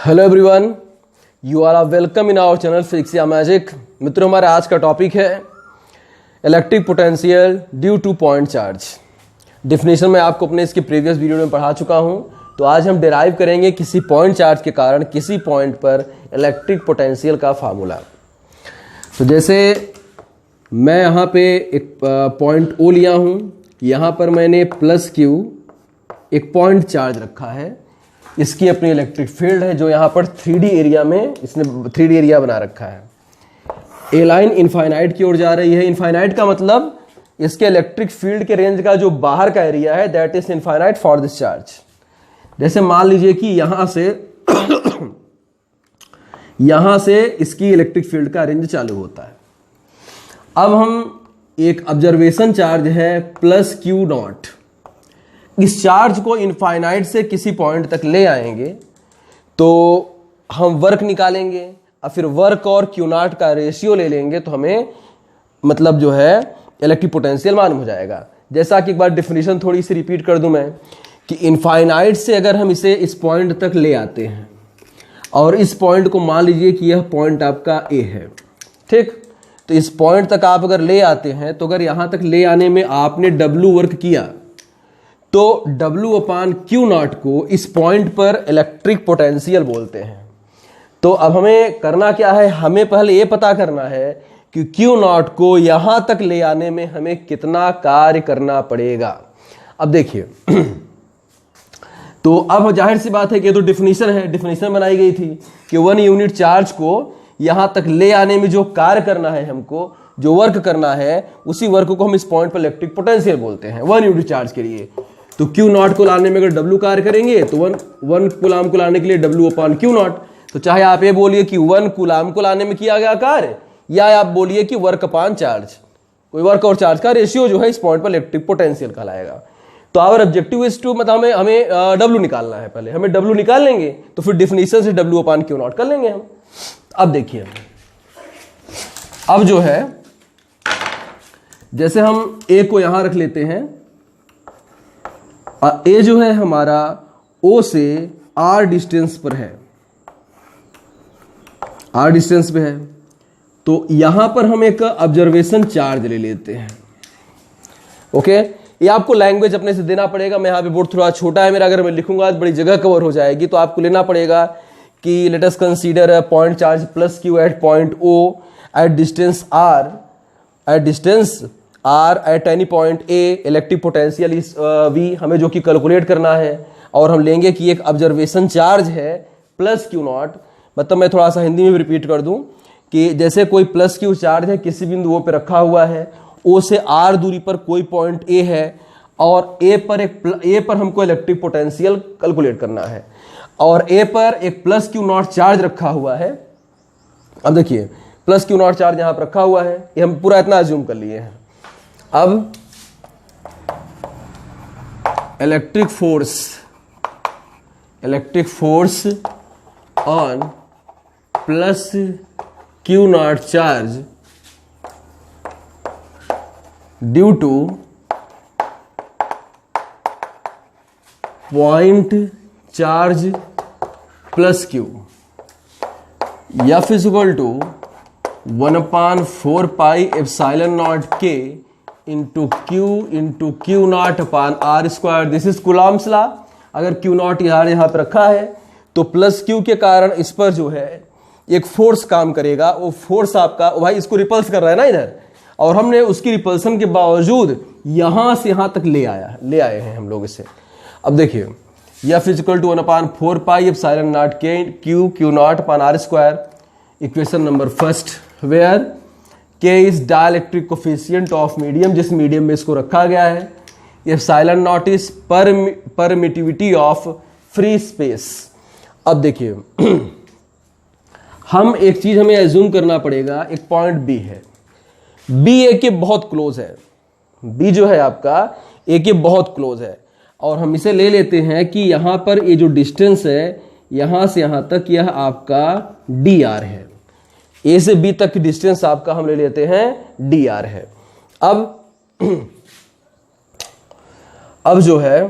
Hello everyone, you are welcome in our channel physics या magic. मित्रों, हमारा आज का टॉपिक है electric potential due to point charge. Definition में आपको अपने इसके प्रीवियस वीडियो में पढ़ा चुका हूं। तो आज हम डिराइव करेंगे किसी पॉइंट चार्ज के कारण किसी पॉइंट पर इलेक्ट्रिक पोटेंशियल का फार्मूला। तो जैसे मैं यहाँ पे एक पॉइंट ओ लिया हूँ, यहाँ पर मैंने प्लस क्यू एक पॉइंट चार्ज रखा है। इसकी अपनी इलेक्ट्रिक फील्ड है जो यहाँ पर 3D एरिया में इसने 3D एरिया बना रखा है। ए लाइन इनफाइनाइट की ओर जा रही है। इनफाइनाइट का मतलब इसके इलेक्ट्रिक फील्ड के रेंज का जो बाहर का एरिया है that is infinite for this charge. जैसे मान लीजिए कि यहां से इसकी इलेक्ट्रिक फील्ड का रेंज चालू होता है। अब हम एक ऑब्जर्वेशन चार्ज है प्लस क्यू नॉट, इस चार्ज को इनफाइनाइट से किसी पॉइंट तक ले आएंगे तो हम वर्क निकालेंगे और फिर वर्क और क्यू नॉट का रेशियो ले लेंगे तो हमें मतलब जो है इलेक्ट्रिक पोटेंशियल मालूम हो जाएगा। जैसा कि एक बार डिफिनीशन थोड़ी सी रिपीट कर दूं मैं कि इनफाइनाइट से अगर हम इसे इस पॉइंट तक ले आते हैं और इस पॉइंट को मान लीजिए कि यह पॉइंट आपका ए है, ठीक। तो इस पॉइंट तक आप अगर ले आते हैं तो अगर यहां तक ले आने में आपने डब्ल्यू वर्क किया तो W अपान क्यू नॉट को इस पॉइंट पर इलेक्ट्रिक पोटेंशियल बोलते हैं। तो अब हमें करना क्या है, हमें पहले ये पता करना है कि क्यू नॉट को यहां तक ले आने में हमें कितना कार्य करना पड़ेगा। अब देखिए तो अब जाहिर सी बात है कि ये तो डिफिनीशन है, डिफिनीशन बनाई गई थी कि 1 यूनिट चार्ज को यहां तक ले आने में जो कार्य करना है, हमको जो वर्क करना है, उसी वर्क को हम इस पॉइंट पर इलेक्ट्रिक पोटेंशियल बोलते हैं 1 यूनिट चार्ज के लिए। तो क्यू नॉट को लाने में अगर डब्ल्यू कार्य करेंगे तो 1 कूलाम को लाने के लिए डब्ल्यू अपान क्यू नॉट। तो चाहे आप ये बोलिए कि 1 कूलाम को लाने में किया गया कार्य, या आप बोलिए कि वर्क अपान चार्ज, कोई वर्क और चार्ज का रेशियो जो है इस पॉइंट पर इलेक्ट्रिक पोटेंशियल कहलाएगा। तो आवर ऑब्जेक्टिव इज टू मतलब हमें डब्ल्यू निकालना है। पहले हमें डब्ल्यू निकाल लेंगे तो फिर डिफिनीशन से डब्ल्यू अपान क्यू नॉट कर लेंगे हम। अब देखिए, अब जो है जैसे हम ए को यहां रख लेते हैं, ए जो है हमारा ओ से आर डिस्टेंस पर है, आर डिस्टेंस पे है। तो यहां पर हम एक ऑब्जर्वेशन चार्ज ले लेते हैं। ओके, ये आपको लैंग्वेज अपने से देना पड़ेगा। मैं यहां पे बोर्ड थोड़ा छोटा है मेरा, अगर मैं लिखूंगा तो बड़ी जगह कवर हो जाएगी। तो आपको लेना पड़ेगा कि let us consider point charge plus q at point O at distance r, at distance r at any point A, electric potential is V, हमें जो कि कैलकुलेट करना है। और हम लेंगे कि एक ऑब्जर्वेशन चार्ज है प्लस क्यू नॉट। मतलब मैं थोड़ा सा हिंदी में भी रिपीट कर दूं कि जैसे कोई प्लस क्यू चार्ज है किसी बिंदु ओ पे रखा हुआ है, ओ से आर दूरी पर कोई पॉइंट ए है और ए पर हमको इलेक्ट्रिक पोटेंशियल कैलकुलेट करना है और ए पर एक प्लस क्यू नॉट चार्ज रखा हुआ है। अब देखिए प्लस क्यू नॉट चार्ज यहां पर रखा हुआ है, ये हम पूरा इतना अज्यूम कर लिए हैं। अब electric force on plus Q naught charge due to point charge plus Q, F is equal to 1/4 pi epsilon naught के into Q naught upon are square. This is Coulomb's law. अगर Q naught यहाँ पे रखा है तो plus Q के कारण इस पर जो है एक फोर्स काम करेगा। वो फोर्स आपका भाई इसको रिपल्स कर रहा है ना इधर, और हमने उसकी रिपल्सन के बावजूद यहां से यहां तक ले आए हैं हम लोग इसे। अब देखिए F is equal to 1/4 pi epsilon naught के Q naught upon are square. Equation number first where K is dielectric coefficient of medium, जिस मीडियम में इसको रखा गया है। Epsilon naught is permittivity of free space. अब देखिए हम एक चीज हमें एज्यूम करना पड़ेगा, एक पॉइंट बी है, बी ए के बहुत क्लोज है, बी जो है आपका ए के बहुत क्लोज है और हम इसे ले लेते हैं कि यहां पर ये जो डिस्टेंस है यहां से यहां तक यह आपका डी आर है। ए से बी तक की डिस्टेंस आपका हम ले लेते हैं डी आर है। अब जो है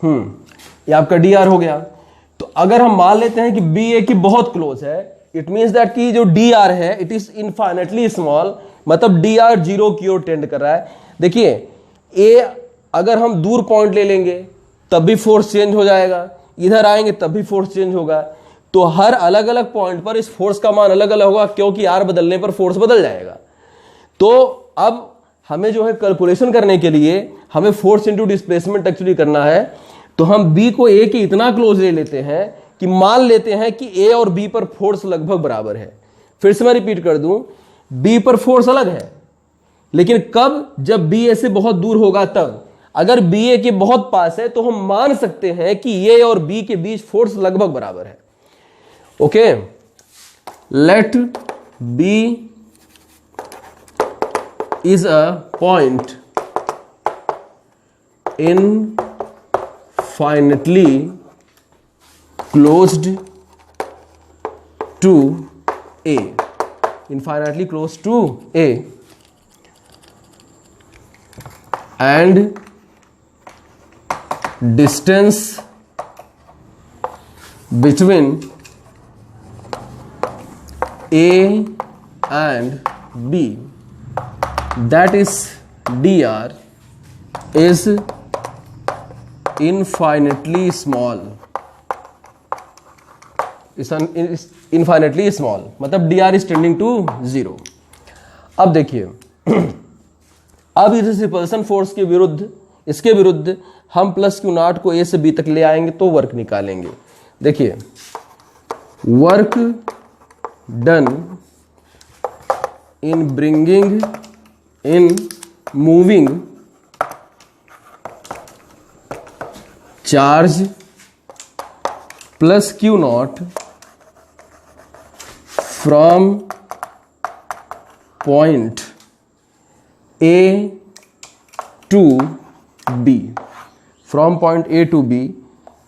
ये आपका डी आर हो गया। तो अगर हम मान लेते हैं कि बी ए की बहुत क्लोज है, इट मीन्स दैट कि जो डी आर है इट इज इनफाइनेटली स्मॉल, मतलब डी आर जीरो की ओर टेंड कर रहा है। देखिए ए अगर हम दूर पॉइंट ले लेंगे तब भी फोर्स चेंज हो जाएगा, इधर आएंगे तब भी फोर्स चेंज होगा, तो हर अलग अलग पॉइंट पर इस फोर्स का मान अलग अलग होगा, क्योंकि आर बदलने पर फोर्स बदल जाएगा। तो अब हमें जो है कैलकुलेशन करने के लिए हमें फोर्स इंटू डिस्प्लेसमेंट एक्चुअली करना है। तो हम बी को ए के इतना क्लोज ले लेते हैं कि मान लेते हैं कि ए और बी पर फोर्स लगभग बराबर है। फिर से मैं रिपीट कर दूं, बी पर फोर्स अलग है, लेकिन कब? जब बी ए से बहुत दूर होगा तब। अगर बी ए के बहुत पास है तो हम मान सकते हैं कि ए और बी के बीच फोर्स लगभग बराबर है। Okay, let B is a point infinitely closed to A, infinitely close to A, and distance between A and B, that is dr, is infinitely small, is infinitely small, मतलब dr is tending to 0। अब देखिए अब इस repulsion force के विरुद्ध, इसके विरुद्ध हम प्लस क्यू नॉट को ए से बी तक ले आएंगे तो वर्क निकालेंगे। देखिए work done in bringing in moving charge plus q naught from point A to B, from point A to B,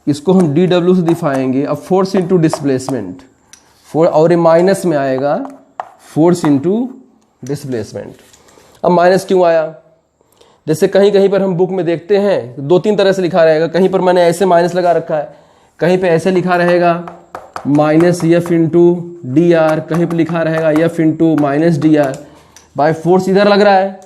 इसको हम dw से दिखाएंगे। अब फोर्स इंटू डिस्प्लेसमेंट, और ये माइनस में आएगा फोर्स इंटू डिस्प्लेसमेंट। अब माइनस क्यों आया? जैसे कहीं कहीं पर हम बुक में देखते हैं दो तीन तरह से लिखा रहेगा, कहीं पर मैंने ऐसे माइनस लगा रखा है, कहीं पे ऐसे लिखा रहेगा minus F into d are, कहीं पे लिखा रहेगा F into minus D R. By force इधर लग रहा है,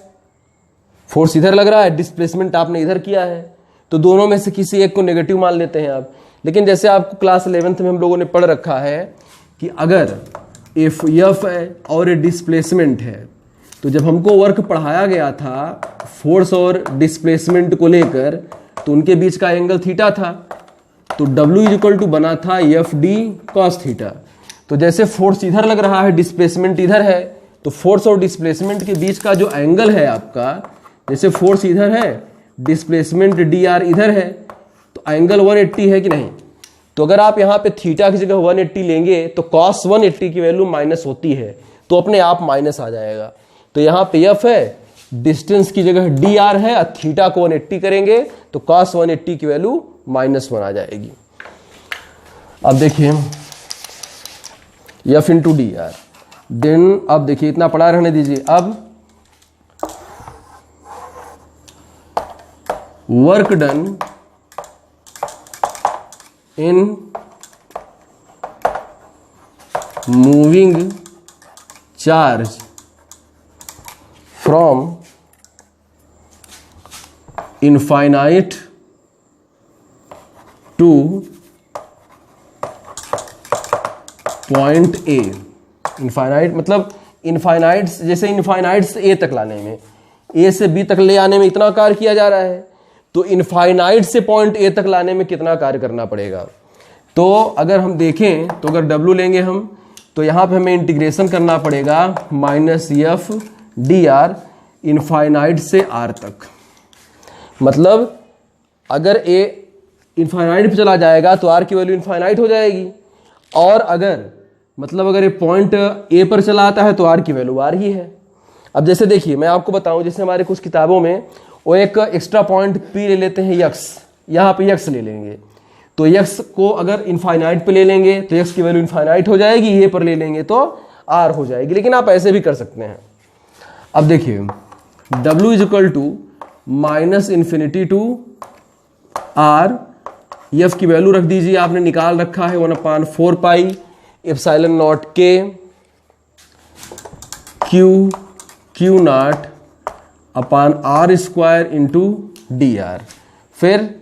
फोर्स इधर लग रहा है, डिस्प्लेसमेंट आपने इधर किया है, तो दोनों में से किसी एक को नेगेटिव मान लेते हैं आप। लेकिन जैसे आपको क्लास 11th में हम लोगों ने पढ़ रखा है कि अगर एफ है और डिस्प्लेसमेंट है, तो जब हमको वर्क पढ़ाया गया था फोर्स और डिस्प्लेसमेंट को लेकर तो उनके बीच का एंगल थीटा था, तो W इज इक्वल टू बना था एफ डी कॉस थीटा। तो जैसे फोर्स इधर लग रहा है, डिस्प्लेसमेंट इधर है, तो फोर्स और डिस्प्लेसमेंट के बीच का जो एंगल है आपका, जैसे फोर्स इधर है, डिस्प्लेसमेंट डी आर इधर है, तो एंगल 180 है कि नहीं? तो अगर आप यहाँ पे थीटा की जगह 180 लेंगे तो कॉस 180 की वैल्यू माइनस होती है, तो अपने आप माइनस आ जाएगा। तो यहाँ पे एफ है, डिस्टेंस की जगह डी आर है, थीटा को 180 करेंगे तो cos 180 की वैल्यू -1 आ जाएगी। अब देखिए F into d r, then अब देखिए इतना पड़ा रहने दीजिए। अब work done in moving charge from infinite to point A। Infinite मतलब इनफाइनाइट, जैसे इनफाइनाइट से A तक लाने में, A से B तक ले आने में इतना कार्य किया जा रहा है, तो इनफाइनाइट से पॉइंट A तक लाने में कितना कार्य करना पड़ेगा? तो अगर हम देखें तो अगर W लेंगे हम, तो यहाँ पे हमें इंटीग्रेशन करना पड़ेगा minus F D R infinite से आर तक। मतलब अगर ए इनफाइनाइट पे चला जाएगा तो आर की वैल्यू इनफाइनाइट हो जाएगी, और अगर मतलब अगर ये पॉइंट ए पर चला आता है तो आर की वैल्यू आर ही है। अब जैसे देखिए मैं आपको बताऊं, जैसे हमारे कुछ किताबों में वो एक एक्स्ट्रा पॉइंट पी ले लेते हैं यक्स, यहाँ पे यक्स ले लेंगे, तो यक्स को अगर इनफाइनाइट पे ले लेंगे तो यक्स की वैल्यू इनफाइनाइट हो जाएगी, ए पर ले लेंगे तो आर हो जाएगी। लेकिन आप ऐसे भी कर सकते हैं। अब देखिए W is equal to -∞ to R F की वैल्यू रख दीजिए, आपने निकाल रखा है 1/4 पाई एप्सिलॉन नॉट के Q naught upon are square into d r. फिर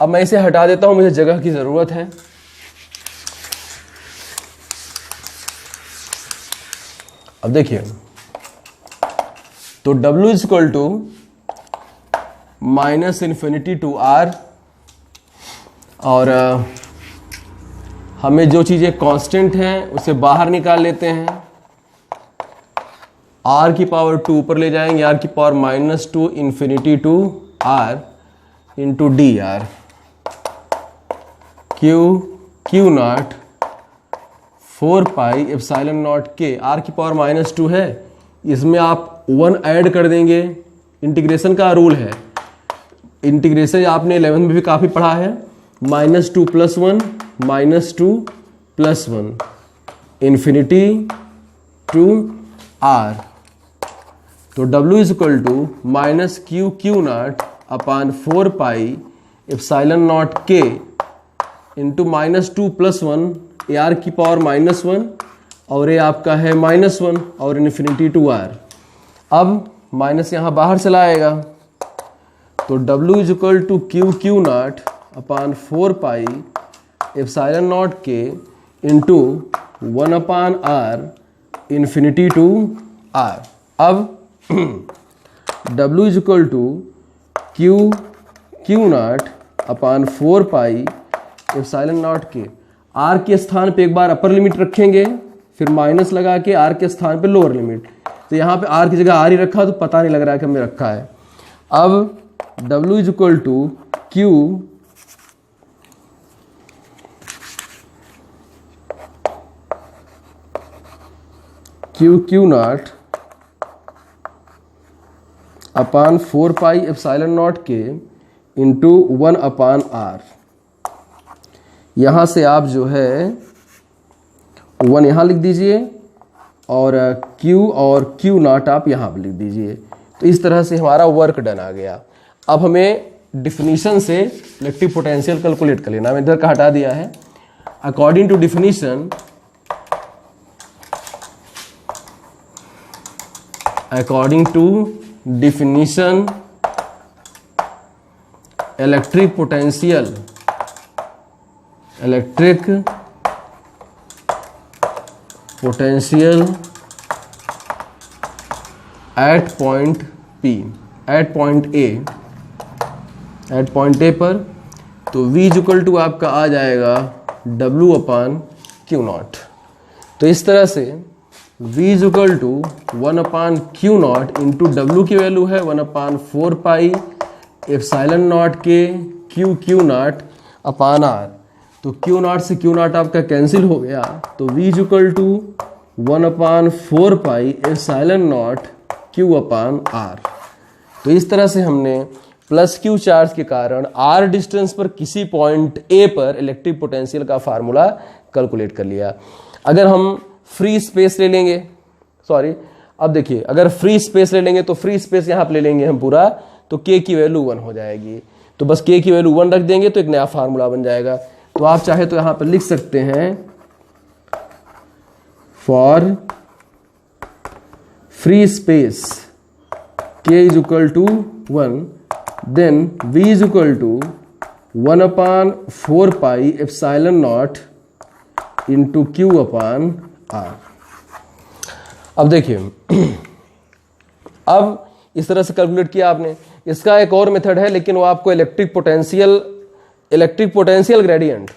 अब मैं इसे हटा देता हूं, मुझे जगह की जरूरत है। अब देखिए, तो W is equal to -∞ to R, और हमें जो चीजें कांस्टेंट हैं उसे बाहर निकाल लेते हैं। R की पावर 2 ऊपर ले जाएंगे, R की power -2 infinity to R into d r q naught 4 pi epsilon naught के। R की पावर -2 है, इसमें आप 1 ऐड कर देंगे। इंटीग्रेशन का रूल है, इंटीग्रेशन आपने 11 में भी काफ़ी पढ़ा है, -2 + 1 -2 + 1 इन्फिनिटी टू R। तो W is equal to -Q naught upon 4 pi epsilon naught के इंटू -2 + 1, आर की पावर -1 और ये आपका है -1 और इन्फिनिटी टू R। अब माइनस यहाँ बाहर चला आएगा, तो W is equal to Q naught upon 4 pi epsilon naught के into 1/R infinity to R। अब W is equal to Q naught upon 4 pi epsilon naught के। R के स्थान पे एक बार अपर लिमिट रखेंगे, फिर माइनस लगा के R के स्थान पे लोअर लिमिट। तो यहाँ पे R की जगह R ही रखा, तो पता नहीं लग रहा है कि हमने रखा है। अब W is equal to Q naught upon 4 pi epsilon naught के इंटू 1/R। यहाँ से आप जो है 1 यहाँ लिख दीजिए और क्यू नॉट आप यहाँ लिख दीजिए। तो इस तरह से हमारा वर्क डन आ गया। अब हमें डिफिनीशन से इलेक्ट्रिक पोटेंशियल कैलकुलेट कर लेना। मैंने इधर का हटा दिया है। According to definition, electric potential at point P, at point A पर, तो V इज इक्वल टू आपका आ जाएगा W/Q नॉट। तो इस तरह से V is equal to 1/Q naught into W की वैल्यू है 1/4 पाई एप्सिलॉन नॉट के क्यू नॉट अपान R। तो Q नॉट से Q नॉट आपका कैंसिल हो गया, तो V is equal to 1/4 pi epsilon naught Q/R। तो इस तरह से हमने +Q चार्ज के कारण R डिस्टेंस पर किसी पॉइंट A पर इलेक्ट्रिक पोटेंशियल का फार्मूला कैलकुलेट कर लिया। अगर हम फ्री स्पेस ले लेंगे, अब देखिए, अगर फ्री स्पेस ले लेंगे तो फ्री स्पेस यहाँ पे ले लेंगे हम पूरा, तो K की वैल्यू 1 हो जाएगी। तो बस K की वैल्यू 1 रख देंगे तो एक नया फार्मूला बन जाएगा। तो आप चाहे तो यहाँ पर लिख सकते हैं for free space K is equal to 1, then V is equal to 1/4 pi epsilon naught into Q/R। अब देखिए, अब इस तरह से कैलकुलेट किया आपने। इसका एक और मेथड है, लेकिन वो आपको इलेक्ट्रिक पोटेंशियल ग्रेडियंट,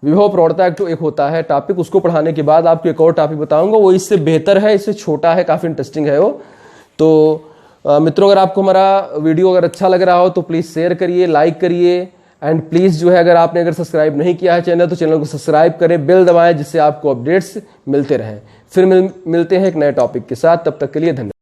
विभव प्रवणता एक होता है टॉपिक, उसको पढ़ाने के बाद आपको एक और टॉपिक बताऊंगा, वो इससे बेहतर है, इससे छोटा है, काफी इंटरेस्टिंग है वो। तो मित्रों, अगर आपको हमारा वीडियो अगर अच्छा लग रहा हो तो प्लीज शेयर करिए, लाइक करिए, एंड प्लीज जो है अगर सब्सक्राइब नहीं किया है चैनल, तो चैनल को सब्सक्राइब करें, बेल दबाएं, जिससे आपको अपडेट्स मिलते रहें। फिर मिलते हैं एक नए टॉपिक के साथ, तब तक के लिए धन्यवाद।